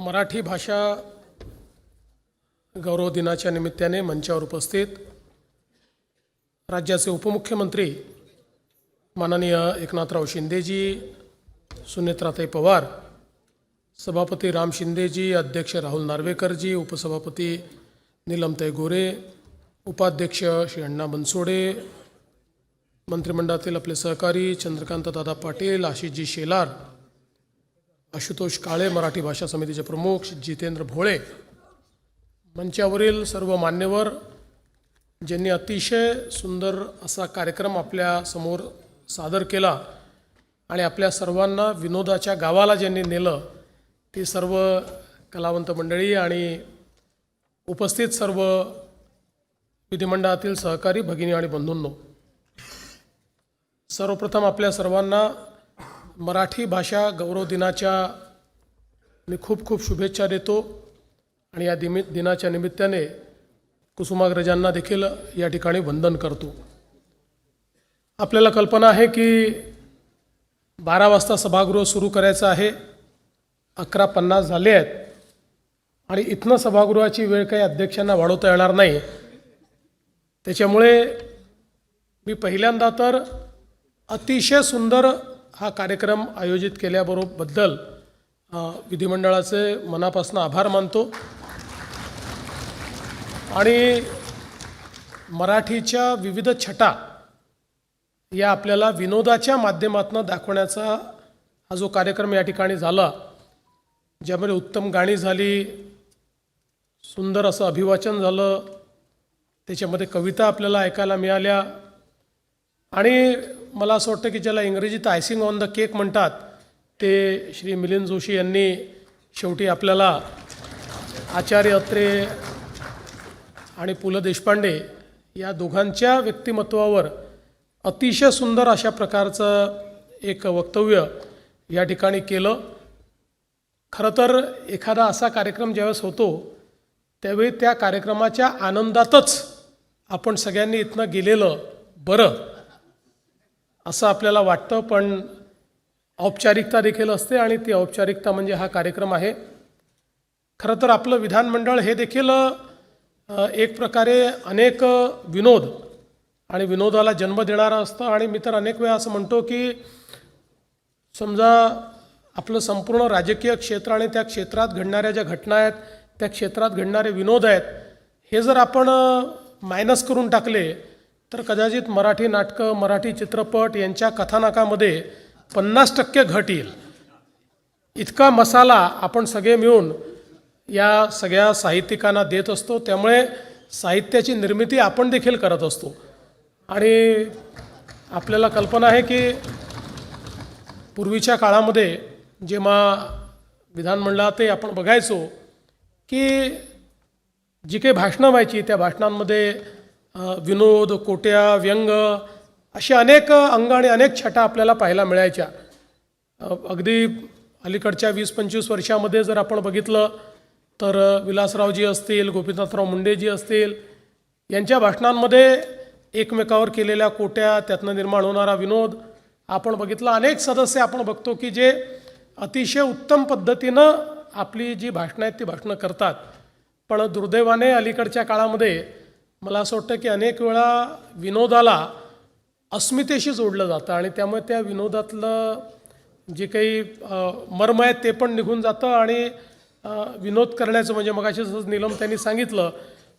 मराठी भाषा गौरव दिनाच्या निमित्ताने मंचावर उपस्थित राज्याचे उपमुख्यमंत्री माननीय एकनाथराव शिंदेजी, सुनेत्राताई पवार, सभापती राम शिंदेजी, अध्यक्ष राहुल नार्वेकरजी, उपसभापती नीलमताई गोरे, उपाध्यक्ष श्री अण्णा बनसोडे, मंत्रिमंडळातील आपले सहकारी चंद्रकांत दादा पाटील, आशिषजी शेलार, आशुतोष काळे, मराठी भाषा समितीचे प्रमुख जितेंद्र भोळे, मंचावरील सर्व मान्यवर ज्यांनी अतिशय सुंदर असा कार्यक्रम आपल्या समोर सादर केला आणि आपल्या सर्वांना विनोदाच्या गावाला ज्यांनी नेलं, ती सर्व कलावंत मंडळी आणि उपस्थित सर्व विधिमंडळातील सहकारी भगिनी आणि बंधूंनो, सर्वप्रथम आपल्या सर्वांना मराठी भाषा गौरव दिनाच्या मी खूप खूप शुभेच्छा देतो आणि या दिनाच्या निमित्ताने कुसुमाग्रजांना देखील या ठिकाणी वंदन करतो। आपल्याला कल्पना आहे की 12 वाजता सभागृह सुरू करायचं आहे, 11:50 झाले आहेत आणि इथनं सभागृहाची वेळ काही अध्यक्षांना वाढवता येणार नाही। त्याच्यामुळे मी पहिल्यांदा तर अतिशय सुंदर हा कार्यक्रम आयोजित केल्याबद्दल विधिमंडळाचे मनापासून आभार मानतो आणि मराठीच्या विविध छटा या आपल्याला विनोदाच्या माध्यमातून दाखवण्याचा हा जो कार्यक्रम या ठिकाणी झाला, ज्यामध्ये उत्तम गाणी झाली, सुंदर असं अभिवाचन झालं, त्याच्यामध्ये कविता आपल्याला ऐकायला मिळाल्या आणि मला असं वाटतं की ज्याला इंग्रजीत आयसिंग ऑन द केक म्हणतात, ते श्री मिलिंद जोशी यांनी शेवटी आपल्याला आचार्य अत्रे आणि पु ल देशपांडे या दोघांच्या व्यक्तिमत्वावर अतिशय सुंदर अशा प्रकारचं एक वक्तव्य या ठिकाणी केलं। खरं तर एखादा असा कार्यक्रम ज्यावेळेस होतो त्यावेळी त्या कार्यक्रमाच्या आनंदातच आपण सगळ्यांनी इथनं गेलेलं बरं असं आपल्याला वाटतं, पण औपचारिकता देखील असते आणि ती औपचारिकता म्हणजे हा कार्यक्रम आहे। खरं तर आपलं विधानमंडळ हे देखील एक प्रकारे अनेक विनोद आणि विनोदाला जन्म देणारं असतं आणि मी तर अनेक वेळा असं म्हणतो की समजा आपलं संपूर्ण राजकीय क्षेत्र आणि त्या क्षेत्रात घडणाऱ्या ज्या घटना आहेत, त्या क्षेत्रात घडणारे विनोद आहेत, हे जर आपण मायनस करून टाकले तर कदाचित मराठी नाटकं, मराठी चित्रपट यांच्या कथानकामध्ये 50% घट येईल। इतका मसाला आपण सगळे मिळून या सगळ्या साहित्यिकांना देत असतो, त्यामुळे साहित्याची निर्मिती आपण देखील करत असतो आणि आपल्याला कल्पना आहे की पूर्वीच्या काळामध्ये जेव्हा विधानमंडळातही आपण बघायचो की जी काही भाषणं व्हायची त्या भाषणांमध्ये विनोद, कोट्या, व्यंग असे अनेक अंग आणि अनेक छटा आपल्याला पाहायला मिळायच्या। अगदी अलीकडच्या 20-25 वर्षामध्ये जर आपण बघितलं तर विलासरावजी असतील, गोपीनाथराव मुंडेजी असतील, यांच्या भाषणांमध्ये एकमेकावर केलेल्या कोट्या, त्यातनं निर्माण होणारा विनोद आपण बघितला। अनेक सदस्य आपण बघतो की जे अतिशय उत्तम पद्धतीनं आपली जी भाषणं आहेत ती भाषणं करतात, पण दुर्दैवाने अलीकडच्या काळामध्ये मला असं वाटतं की अनेक वेळा विनोदाला अस्मितेशी जोडलं जातं आणि त्यामुळे त्या विनोदातलं जे काही मर्म आहे ते पण निघून जातं आणि विनोद करण्याचं म्हणजे मगाशी जसं नीलम त्यांनी सांगितलं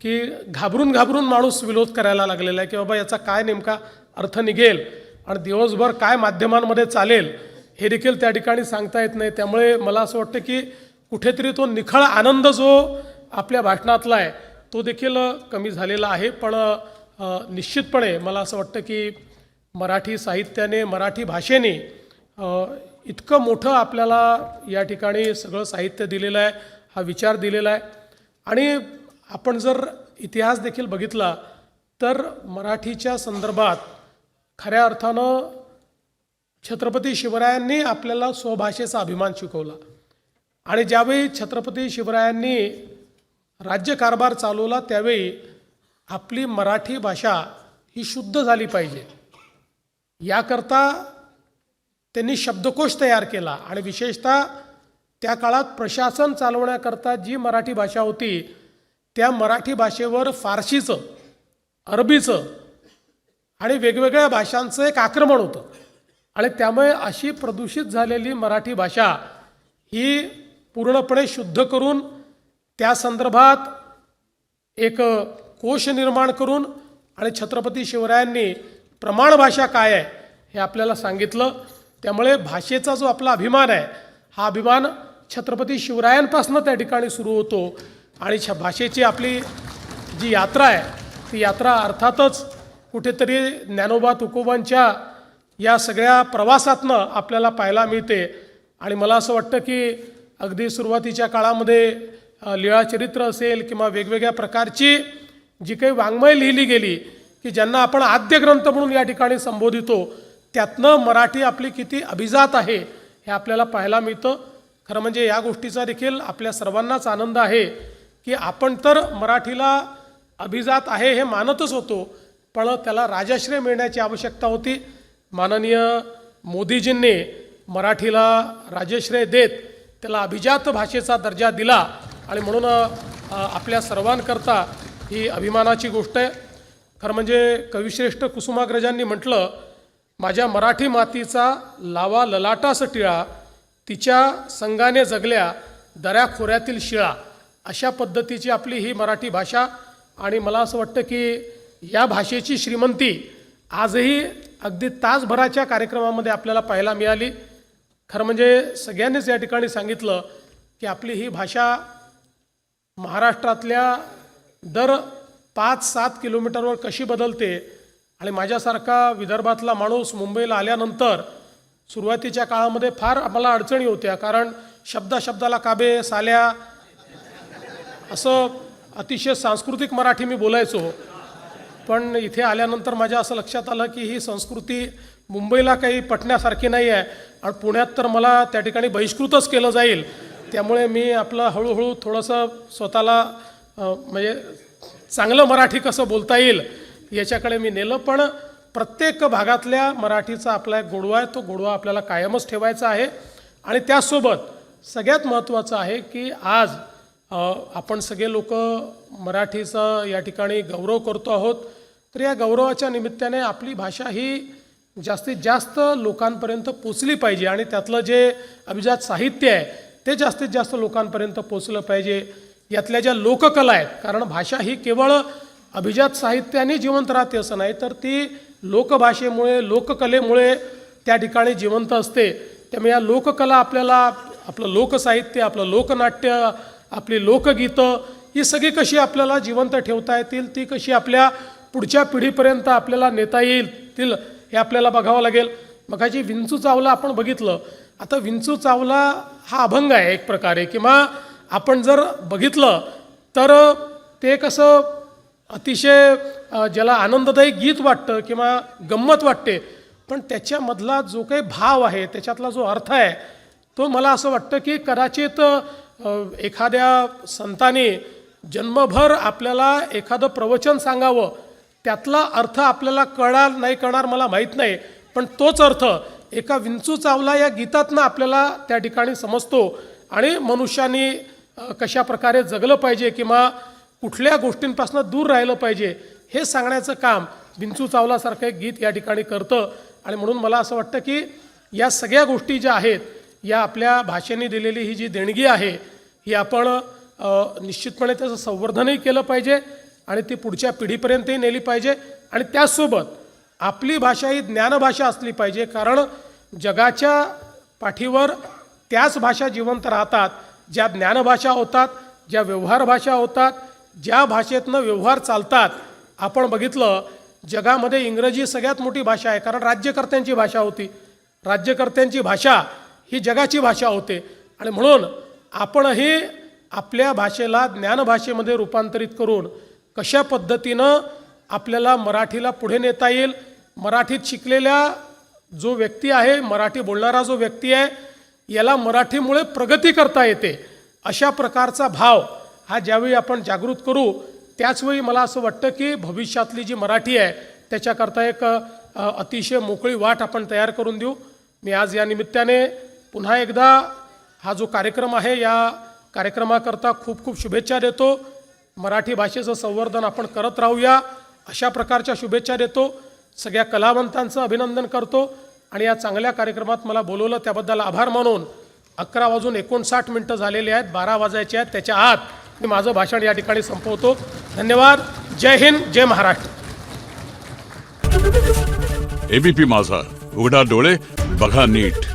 की घाबरून घाबरून माणूस विनोद करायला लागलेला आहे की बाबा याचा काय नेमका अर्थ निघेल आणि दिवसभर काय माध्यमांमध्ये चालेल हे देखील त्या ठिकाणी सांगता येत नाही। त्यामुळे मला असं वाटतं की कुठेतरी तो निखळ आनंद जो आपल्या भाषणातला आहे तो देखील कमी झालेला आहे। पण निश्चितपणे मला असं वाटतं की मराठी साहित्याने, मराठी भाषेने इतकं मोठं आपल्याला या ठिकाणी सगळं साहित्य दिलेलं आहे, हा विचार दिलेला आहे आणि आपण जर इतिहास देखील बघितला तर मराठीच्या संदर्भात खऱ्या अर्थानं छत्रपती शिवरायांनी आपल्याला स्वभाषेचा अभिमान शिकवला आणि ज्यावेळी छत्रपती शिवरायांनी राज्यकारभार चालवला त्यावेळी आपली मराठी भाषा ही शुद्ध झाली पाहिजे याकरता त्यांनी शब्दकोश तयार केला आणि विशेषतः त्या काळात प्रशासन चालवण्याकरता जी मराठी भाषा होती त्या मराठी भाषेवर फारशीचं, अरबीचं आणि वेगवेगळ्या भाषांचं एक आक्रमण होतं आणि त्यामुळे अशी प्रदूषित झालेली मराठी भाषा ही पूर्णपणे शुद्ध करून त्या संदर्भात एक कोश निर्माण करून आणि छत्रपती शिवरायांनी प्रमाण भाषा काय आहे हे आपल्याला सांगितलं. त्यामुळे भाषेचा जो आपला अभिमान आहे हा अभिमान छत्रपती शिवरायांपासून त्या ठिकाणी सुरू होतो आणि भाषेची आपली जी यात्रा आहे ती यात्रा अर्थातच कुठेतरी ज्ञानोबा तुकोबांच्या या सगळ्या प्रवासातनं आपल्याला पाहायला मिळते. आणि मला असं वाटतं की अगदी सुरुवातीच्या काळामध्ये लीळाचरित्र असेल किंवा वेगवेगळ्या प्रकारची जी काही वाङ्मय लिहिली गेली की ज्यांना आपण आद्य ग्रंथ म्हणून या ठिकाणी संबोधितो त्यातनं मराठी आपली किती अभिजात आहे हे आपल्याला पाहायला मिळतं. खरं म्हणजे या गोष्टीचा देखील आपल्या सर्वांनाच आनंद आहे की आपण तर मराठीला अभिजात आहे हे मानतच होतो, पण त्याला राजाश्रय मिळण्याची आवश्यकता होती. माननीय मोदीजींनी मराठीला राजश्रय देत त्याला अभिजात भाषेचा दर्जा दिला आणि म्हणून आपल्या सर्वांकरता ही अभिमानाची गोष्ट आहे. खरं म्हणजे कविश्रेष्ठ कुसुमाग्रजांनी म्हटलं, माझ्या मराठी मातीचा लावा ललाटास टिळा, तिच्या संगाने जगल्या दऱ्याखोऱ्यातील शिळा. अशा पद्धतीची आपली ही मराठी भाषा आणि मला असं वाटतं की या भाषेची श्रीमंती आजही अगदी तासभराच्या कार्यक्रमामध्ये आपल्याला पाहायला मिळाली. खरं म्हणजे सगळ्यांनीच या ठिकाणी सांगितलं की आपली ही भाषा महाराष्ट्रातल्या दर 5-7 किलोमीटरवर कशी बदलते आणि माझ्यासारखा विदर्भातला माणूस मुंबईला आल्यानंतर सुरुवातीच्या काळामध्ये फार आम्हाला अडचणी होत्या, कारण शब्दाला काबे साल्या असं अतिशय सांस्कृतिक मराठी मी बोलायचो. पण इथे आल्यानंतर माझ्या असं लक्षात आलं की ही संस्कृती मुंबईला काही पटण्यासारखी नाही आहे आणि पुण्यात तर मला त्या ठिकाणी बहिष्कृतच केलं जाईल. त्यामुळे मी आपलं हळूहळू थोडंसं स्वतःला म्हणजे चांगलं मराठी कसं बोलता येईल याच्याकडे मी नेलं. पण प्रत्येक भागातल्या मराठीचा आपला एक गोडवा आहे, तो गोडवा आपल्याला कायमच ठेवायचा आहे. आणि त्याचसोबत सगळ्यात महत्त्वाचं आहे की आज आपण सगळे लोक मराठीचा या ठिकाणी गौरव करतो आहोत, तर या गौरवाच्या निमित्ताने आपली भाषा ही जास्तीत जास्त लोकांपर्यंत पोचली पाहिजे आणि त्यातलं जे अभिजात साहित्य आहे ते जास्तीत जास्त लोकांपर्यंत पोचलं पाहिजे. यातल्या ज्या लोककला आहेत, कारण भाषा ही केवळ अभिजात साहित्याने जिवंत राहते असं नाही, तर ती लोकभाषेमुळे लोककलेमुळे त्या ठिकाणी जिवंत असते. त्यामुळे या लोककला आपल्याला आपलं लोकसाहित्य, आपलं लोकनाट्य, आपली लोकगीतं ही सगळी कशी आपल्याला जिवंत ठेवता येतील, ती कशी आपल्या पुढच्या पिढीपर्यंत आपल्याला नेता येईल हे आपल्याला बघावं लागेल. मगाची विंचू चावला आपण बघितलं. आता विंचू चावला हा अभंग आहे एक प्रकारे, किंवा आपण जर बघितलं तर ते कसं अतिशय ज्याला आनंददायी गीत वाटतं किंवा गंमत वाटते, पण त्याच्यामधला जो काही भाव आहे, त्याच्यातला जो अर्थ आहे, तो मला असं वाटतं की कदाचित एखाद्या संताने जन्मभर आपल्याला एखादं प्रवचन सांगावं, त्यातला अर्थ आपल्याला कळणार नाही कळणार मला माहीत नाही, पण तोच अर्थ एका विंचू चावला या गीतातनं आपल्याला त्या ठिकाणी समजतो. आणि मनुष्याने कशा प्रकारे जगलं पाहिजे किंवा कुठल्या गोष्टींपासून दूर राहिलं पाहिजे हे सांगण्याचं काम विंचू चावलासारखं एक गीत या ठिकाणी करतं. आणि म्हणून मला असं वाटतं की या सगळ्या गोष्टी ज्या आहेत, या आपल्या भाषेने दिलेली ही जी देणगी आहे ही आपण निश्चितपणे त्याचं संवर्धनही केलं पाहिजे आणि ती पुढच्या पिढीपर्यंतही नेली पाहिजे. आणि त्याचसोबत आपली भाषा ही ज्ञानभाषा असली पाहिजे, कारण जगाच्या पाठीवर त्याच भाषा जिवंत राहतात ज्या ज्ञानभाषा होतात, ज्या व्यवहार भाषा होतात, ज्या भाषेतनं व्यवहार चालतात. आपण बघितलं जगामध्ये इंग्रजी सगळ्यात मोठी भाषा आहे, कारण राज्यकर्त्यांची भाषा होती. राज्यकर्त्यांची भाषा ही जगाची भाषा होते आणि म्हणून आपणही आपल्या भाषेला ज्ञानभाषेमध्ये रूपांतरित करून कशा पद्धतीनं आपल्याला मराठीला पुढे नेता येईल, मराठीत शिकलेल्या जो व्यक्ती आहे, मराठी बोलणारा जो व्यक्ती आहे, याला मराठीमुळे प्रगती करता येते, अशा प्रकारचा भाव हा ज्यावेळी आपण जागृत करू त्याचवेळी मला असं वाटतं की भविष्यातली जी मराठी आहे त्याच्याकरता एक अतिशय मोकळी वाट आपण तयार करून देऊ. मी आज या निमित्ताने पुन्हा एकदा हा जो कार्यक्रम आहे या कार्यक्रमाकरता खूप खूप शुभेच्छा देतो. मराठी भाषेचं संवर्धन आपण करत राहूया अशा प्रकारच्या शुभेच्छा देतो. सगळ्या कलावंतांचं अभिनंदन करतो आणि या चांगल्या कार्यक्रमात मला बोलवलं त्याबद्दल आभार मानून 11:59 झालेले आहेत, 12 वाजायचे आहेत. त्याच्या आत मी माझं भाषण या ठिकाणी संपवतो. धन्यवाद. जय हिंद, जय महाराष्ट्र. एबीपी माझा, उघडा डोळे बघा नीट.